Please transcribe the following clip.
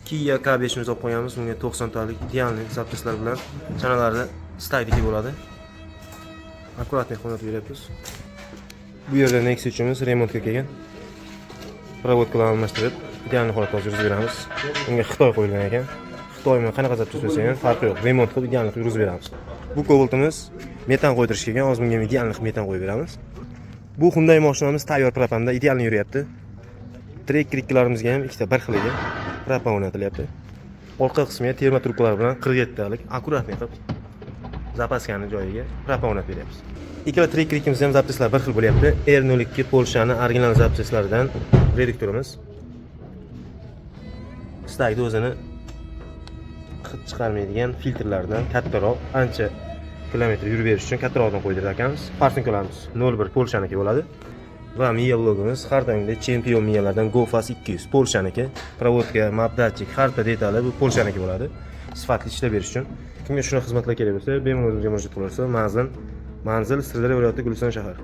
Kia K5'imizni olib qo'yamiz. Bunga 90 talik idealniy zapchastlar bilan chanalarda staydiki bo'ladi. Akkuratniy qo'natib beramiz. Bu yerda Nexus uchimiz remontga kelgan. Provodkalarni almashtirib, idealniy holatda yurgizib beramiz. Bunga Xitoy qo'yilgan ekan. Xitoymi qanaqa zapchast bo'lsa ham farqi yo'q. Remont qilib idealniy yurgizib beramiz. Bu Cobalt'imiz metan qo'ydirish kelgan. Hozir bunga idealniy metan qo'yib beramiz. Bu Hyundai mashinamiz tayyor propanda idealniy yuryapti. Trek kriklarimizga ham ikkita bir xiliga propan o'rnatilyapti. Orqa qismiga terma trubkalar bilan 47 talik akkuratniy qilib zapaskani joyiga propan o'rnatib beryapmiz. Ikkala trek krikimiz ham zapchastlar bir xil bo'lyapti. R02 Polshani original zapchastlaridan reduktorimiz. Stayda o'zini hid chiqarmaydigan filtrlardan kattaroq, ancha kilometr yurib berish uchun kattaroqdan qo'ydirib ekanmiz. Farsinkalarimiz 01 Polshaniki bo'ladi. Va miya blogimiz har doimgidek chempion miyalardan GoFast 200 Polshaniki. Provodka, map datchik, harta detali bu Polshaniki bo'ladi. Sifatli ishlab berish uchun. Kimga shunaqa xizmatlar kerak bo'lsa, bemalol o'zimizga murojaat qilaversa, manzil Sirdaryo viloyati Guliston shahar.